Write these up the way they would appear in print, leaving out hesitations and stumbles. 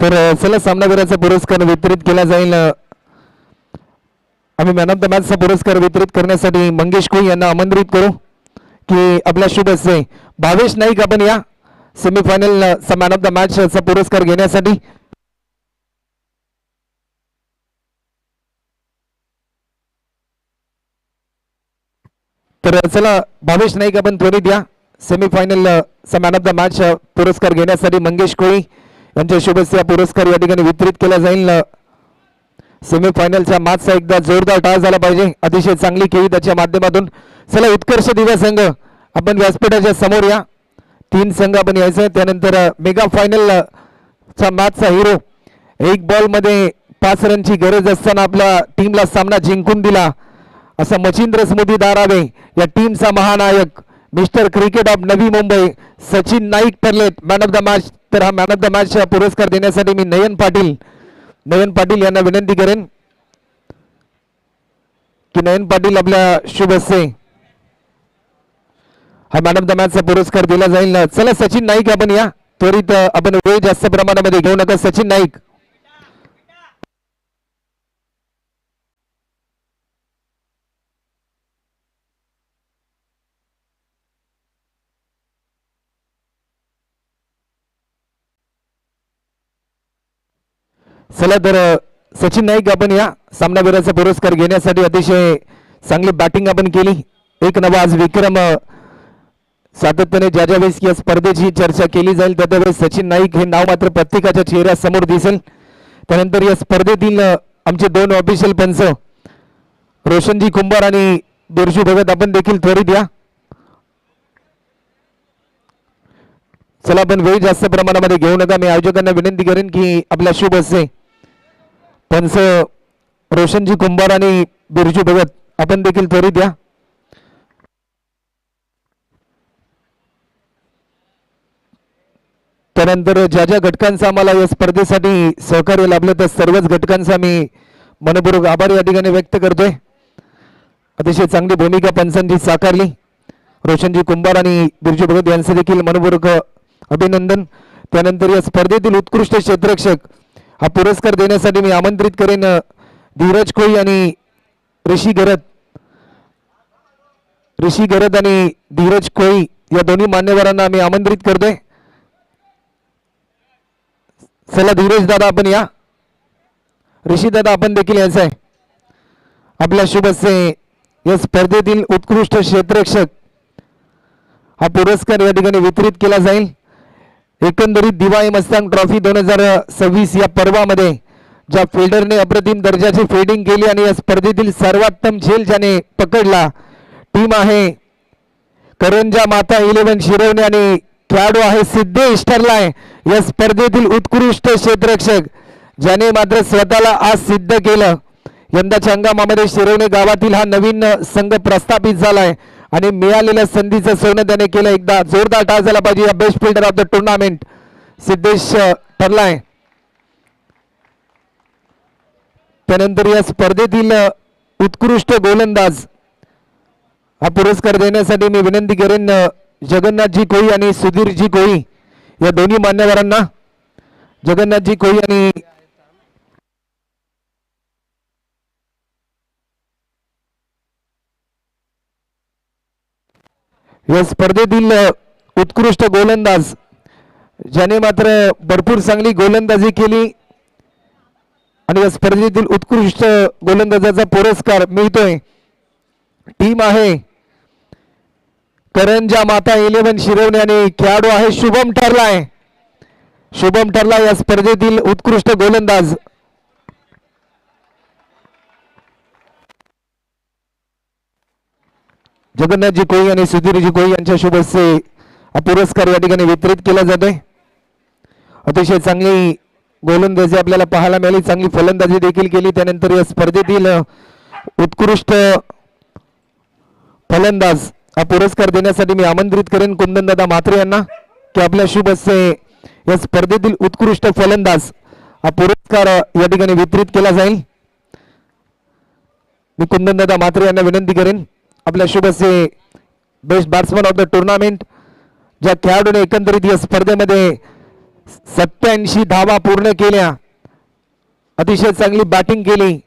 तर चला सामनावीराचा पुरस्कार वितरित केला जाईल. आम्ही मॅन ऑफ द मॅचचा पुरस्कार वितरित करण्यासाठी मंगेश कोई यांना आमंत्रित करू की आपल्या शुभ हस्ते भावेश नाईक आपण या सेमीफायनलचा मॅन ऑफ द मॅचचा पुरस्कार घेण्यासाठी. तर चला भावेश नाईक आपण त्वरित या सेमीफायनलचा मॅन ऑफ द मॅच पुरस्कार घेण्यासाठी. मंगेश कोळी यांच्या शुभ हस्ते हा पुरस्कार या ठिकाणी वितरित केला जाईल. सेमीफायनलच्या मॅचचा एकदा जोरदार टाळ झाला पाहिजे. अतिशय चांगली खेळी त्याच्या माध्यमातून. चला उत्कर्ष दिवा संघ आपण व्यासपीठाच्या समोर या. 3 संघ आपण यायचं. त्यानंतर मेगा फायनलचा मॅचचा हिरो 1 बॉलमध्ये 5 रनची गरज असताना आपल्या टीमला सामना जिंकून दिला असा मच्छिंद्र स्मृती दारावे या टीमचा महानायक mister cricket of Navi Mumbai Sachin Naik ठरलेत मॅन ऑफ द मॅच. तर हा मॅन ऑफ द मॅच पुरस्कार देण्यासाठी मी नयन पाटील यांना विनंती करेन की नयन पाटील आपल्या शुभ हस्ते हा मॅन ऑफ द मॅचचा पुरस्कार दिला जाईल. चला सचिन नाईक आपण या त्वरित. आपण वेळ जास्त प्रमाणामध्ये घेऊ नका. सचिन नाईक. चला तर सचिन नाईक आपण या सामनावीराचा पुरस्कार घेण्यासाठी. अतिशय चांगली बॅटिंग आपण केली. एक नवा आज विक्रम सातत्याने ज्या वेळेस या स्पर्धेची चर्चा केली जाईल त्यावेळेस सचिन नाईक हे नाव मात्र प्रत्येकाच्या चेहऱ्यासमोर दिसेल. त्यानंतर या स्पर्धेतील आमचे 2 ऑफिशियल पंच रोशनजी कुंभार आणि बिरजू भगत आपण देखील त्वरित या. चला आपण वेळ जास्त प्रमाणामध्ये घेऊ नका. मी आयोजकांना विनंती करेन की आपल्या शुभ हस्ते पंच रोशनजी कुंभार आणि बिरजू भगत आपण देखील त्वरित या. त्यानंतर ज्या ज्या घटकांचा आम्हाला या स्पर्धेसाठी सहकार्य लाभलं त्या सर्वच घटकांचा मी मनपूर्वक आभार या ठिकाणी व्यक्त करतोय. अतिशय चांगली भूमिका पंचांची साकारली. रोशनजी कुंभार आणि बिरजू भगत यांचे देखील मनपूर्वक अभिनंदन. त्यानंतर या स्पर्धेतील उत्कृष्ट क्षेत्ररक्षक हा पुरस्कार देण्यासाठी मी आमंत्रित करेन धीरज कोई आणि ऋषी गरद आणि धीरज कोई या दोन्ही मान्यवरांना मी आमंत्रित करतोय. चला धीरज दादा आपण या. ऋषी दादा आपण देखील यायचं आहे. आपल्या शुभ हस्ते या स्पर्धेतील उत्कृष्ट क्षेत्ररक्षक हा पुरस्कार या ठिकाणी वितरित केला जाईल. एकंदरीत दिवाळी मस्तान ट्रॉफी 2026 या पर्वामध्ये ज्या फिल्डरने अप्रतिम दर्जाची फिल्डिंग केली आणि या स्पर्धेतील सर्वोत्तम झेल ज्याने पकडला टीम आहे करंजा माता 11 शिरवणे आणि खेळाडू आहे सिद्धेश ठरलाय या स्पर्धेतील उत्कृष्ट क्षेत्ररक्षक ज्याने मात्र स्वतःला आज सिद्ध केलं. यंदाच्या हंगामामध्ये शिरवणे गावातील हा नवीन संघ प्रस्थापित झालाय आणि मिळालेल्या संधीचं सोनं त्याने केलं. एकदा जोरदार टाळ झाला पाहिजे. या best fielder of the tournament Siddhesh ठरलाय. त्यानंतर या स्पर्धेतील उत्कृष्ट गोलंदाज हा पुरस्कार देण्यासाठी मी विनंती करेन जगन्नाथजी कोळी आणि सुधीरजी कोळी या दोन्ही मान्यवरांना. जगन्नाथजी कोळी आणि या स्पर्धेतील उत्कृष्ट गोलंदाज ज्याने मात्र भरपूर चांगली गोलंदाजी केली आणि या स्पर्धेतील उत्कृष्ट गोलंदाजाचा पुरस्कार मिळतोय. टीम आहे करंजा माता 11 शिरवणे आणि खेळाडू आहे शुभम ठरलाय. शुभम ठरला या स्पर्धेतील उत्कृष्ट गोलंदाज. जगन्नाथजी कोळी आणि सुधीरजी कोळी यांच्या शुभ हस्ते हा पुरस्कार या ठिकाणी वितरित केला जातोय. अतिशय चांगली गोलंदाजी आपल्याला पाहायला मिळाली. चांगली फलंदाजी देखील केली. त्यानंतर या स्पर्धेतील उत्कृष्ट फलंदाज हा पुरस्कार देण्यासाठी मी आमंत्रित करेन कुंदनदादा म्हात्रे यांना की आपल्या शुभ हस्ते या स्पर्धेतील उत्कृष्ट फलंदाज हा पुरस्कार या ठिकाणी वितरित केला जाईल. मी कुंदनदादा म्हात्रे यांना विनंती करेन आपल्या शुभ हस्ते best batsman of the tournament ज्या खेळाडूने एकंदरीत या स्पर्धेमध्ये 87 धावा पूर्ण केल्या. अतिशय चांगली बॅटिंग केली.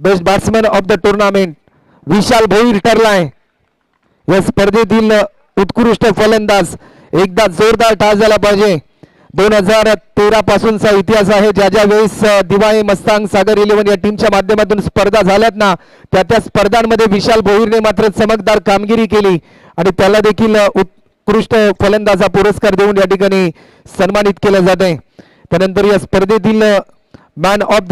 Best batsman of the tournament Vishal Bhoir ठरलाय. या स्पर्धेतील उत्कृष्ट फलंदाज. एकदा जोरदार टाळ झाला पाहिजे. 2013 पासूनचा इतिहास आहे. ज्या ज्या वेळेस दिवाळे मस्तांग सागर 11 या टीमच्या माध्यमातून स्पर्धा झाल्यात ना, त्या त्या स्पर्धांमध्ये विशाल भोईरने मात्र चमकदार कामगिरी केली आणि त्याला देखील उत्कृष्ट फलंदाजा पुरस्कार देऊन या ठिकाणी सन्मानित केलं जात आहे. त्यानंतर या स्पर्धेतील मॅन ऑफ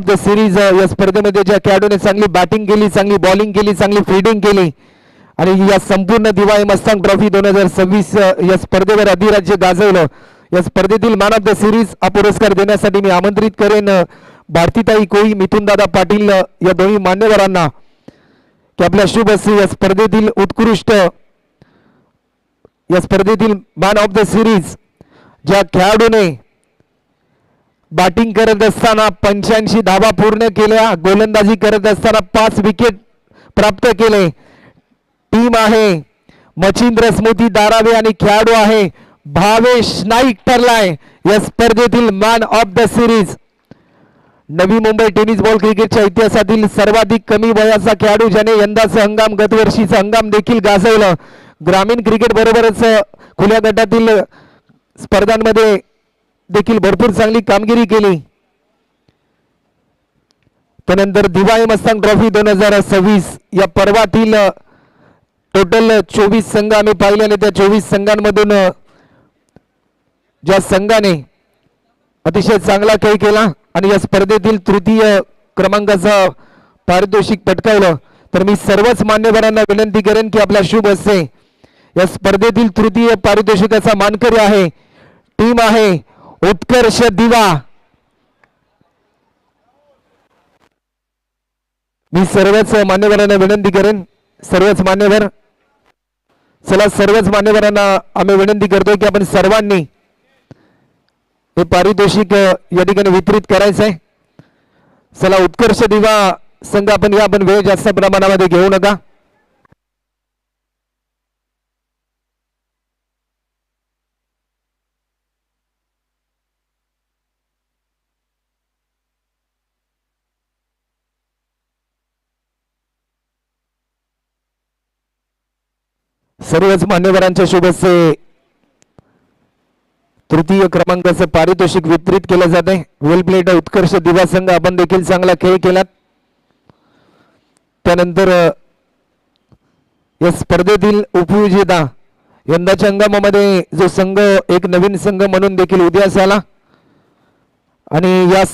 द सिरीज या स्पर्धेमध्ये ज्या खेळाडूने चांगली बॅटिंग केली, चांगली बॉलिंग केली, चांगली फिल्डिंग केली आणि या संपूर्ण दिवाळी मस्तांग ट्रॉफी 2026 या स्पर्धेवर अधिराज्य गाजवलं. या स्पर्धेतील मॅन ऑफ द सिरीज हा पुरस्कार देण्यासाठी मी आमंत्रित करेन भारतीताई कोळी, मिथुनदादा पाटील या दोन्ही मान्यवरांना की आपल्या शुभ हस्ते या स्पर्धेतील मॅन ऑफ द सिरीज ज्या खेळाडूने बॅटिंग करत असताना 85 धावा पूर्ण केल्या, गोलंदाजी करत असताना 5 विकेट प्राप्त केले, टीम आहे मच्छिंद्र स्मृती दारावे आणि खेळाडू आहे भावेश नाईक ठरलाय या स्पर्धेतील man of the series. Navi Mumbai tennis ball क्रिकेटच्या इतिहासातील सर्वाधिक कमी वयाचा खेळाडू ज्याने यंदाचा हंगाम गतवर्षीचा हंगाम देखील गाजवलं. ग्रामीण क्रिकेट बरोबरच खुल्या गटातील स्पर्धांमध्ये देखील भरपूर चांगली कामगिरी केली. त्यानंतर दिवाळी मस्तांग ट्रॉफी 2026 या पर्वातील टोटल 24 संघ आम्ही पाहिले आणि त्या 24 संघांमधून ज्या संघाने अतिशय चांगला खेळ केला आणि या स्पर्धेतील तृतीय क्रमांकाचा पारितोषिक पटकावलं, तर मी सर्वच मान्यवरांना विनंती करेन की आपल्या शुभ हस्ते या स्पर्धेतील तृतीय पारितोषिकाचा मानकरी आहे टीम आहे उत्कर्ष दिवा. मी सर्वच मान्यवरांना विनंती करेन, सर्वच मान्यवरांना आम्ही विनंती करतो की आपण सर्वांनी हे पारितोषिक या ठिकाणी वितरित करायचं आहे. चला उत्कर्ष दिवा संघ आपण वेळ जास्त प्रमाणामध्ये घेऊ नका. सर्वच मान्यवरांच्या शुभ हस्ते तृतीय क्रमांकाचं पारितोषिक वितरित केलं जात आहे. वेल प्लेड उत्कर्ष दिवा संघ आपण देखील चांगला खेळ केलात. त्यानंतर या स्पर्धेतील उपविजेता यंदाच्या हंगामामध्ये जो संघ एक नवीन संघ म्हणून देखील उदयास आला आणि या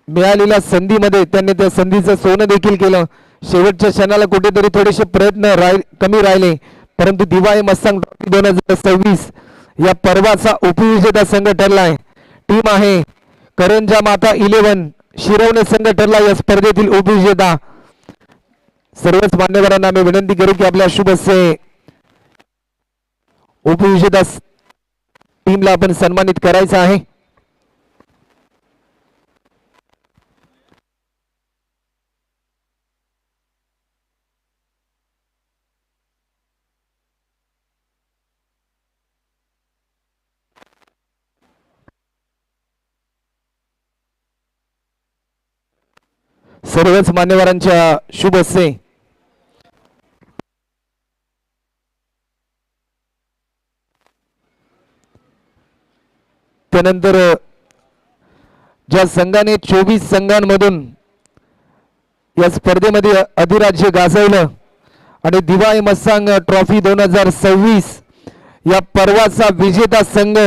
मिळालेल्या संधीमध्ये त्यांनी त्या संधीचं सोनं देखील केलं. शेवटच्या क्षणाला कुठेतरी थोडेसे प्रयत्न कमी राहिले, परंतु दिवाळी मस्तांग 2026 या पर्वाचा उपविजेता संघ ठरलाय. टीम आहे करंजा माता 11 शिरवणे संघ ठरला या स्पर्धेतील उपविजेता. सर्वच मान्यवरांना मी विनंती करू की आपल्या शुभ हस्ते उपविजेता टीमला आपण सन्मानित करायचं आहे. सर्वच मान्यवरांच्या शुभ हस्ते त्यानंतर ज्या संघाने 24 संघांमधून या स्पर्धेमध्ये अधिराज्य गाजवलं आणि दिवाळी मस्तांग ट्रॉफी 2026 या पर्वाचा विजेता संघ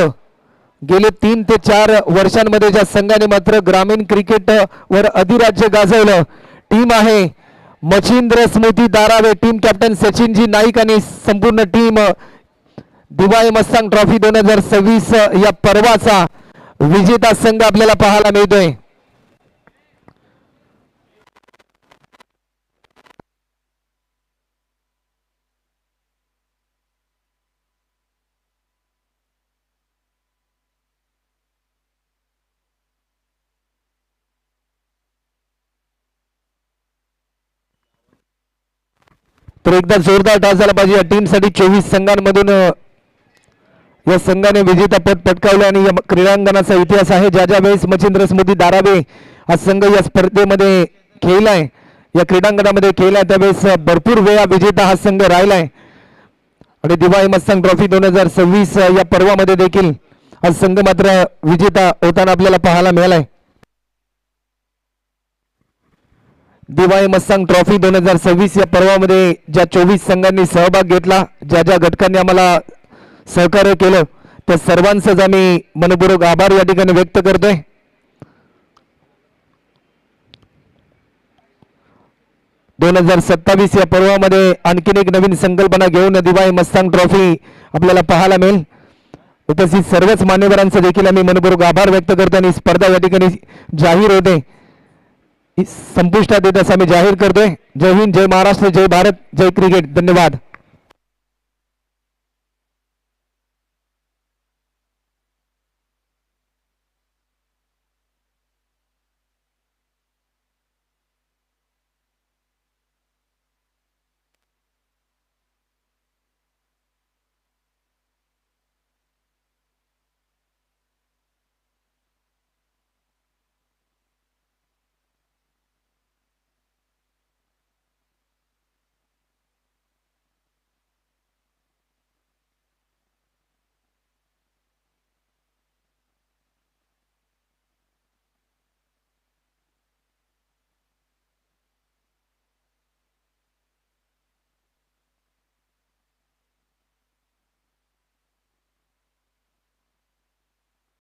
गेले 3 ते 4 वर्षांमध्ये ज्या संघाने मात्र ग्रामीण क्रिकेट वर अधिराज्य गाजवलं, टीम आहे मच्छिंद्र स्मृती दारावे. टीम कॅप्टन सचिनजी नाईक आणि संपूर्ण टीम दिवाळी मस्तांग ट्रॉफी 2026 या पर्वाचा विजेता संघ आपल्याला पाहायला मिळतोय. तर एकदा जोरदार टाळ झाला पाहिजे या टीमसाठी. 24 संघांमधून या संघाने विजेतापद पटकावले आणि या क्रीडांगणाचा इतिहास आहे. ज्या ज्या वेळेस मच्छिंद्र स्मृती दारावे हा संघ या स्पर्धेमध्ये खेळलाय, या क्रीडांगणामध्ये खेळलाय, त्यावेळेस भरपूर वेळा विजेता हा संघ राहिलाय. आणि दिवाळी मस्तांग ट्रॉफी 2026 या पर्वामध्ये देखील हा संघ मात्र विजेता होताना आपल्याला पाहायला मिळालाय. दिवाळी मस्तांग ट्रॉफी 2026 या पर्वामध्ये ज्या 24 संघांनी सहभाग घेतला, ज्या ज्या घटकांनी आम्हाला सहकार्य केलं, त्या सर्वांचंच आम्ही मनपूर्वक आभार या ठिकाणी व्यक्त करतोय. दोन 2027 या पर्वामध्ये आणखीन एक नवीन संकल्पना घेऊन दिवाळी मस्तांग ट्रॉफी आपल्याला पाहायला मिळेल. उपस्थित सर्वच मान्यवरांचा देखील आम्ही मनपूर्वक आभार व्यक्त करतो आणि स्पर्धा या ठिकाणी जाहीर होते, संपुष्टात येत असं आम्ही जाहीर करतोय. जय हिंद, जय महाराष्ट्र, जय भारत, जय क्रिकेट. धन्यवाद.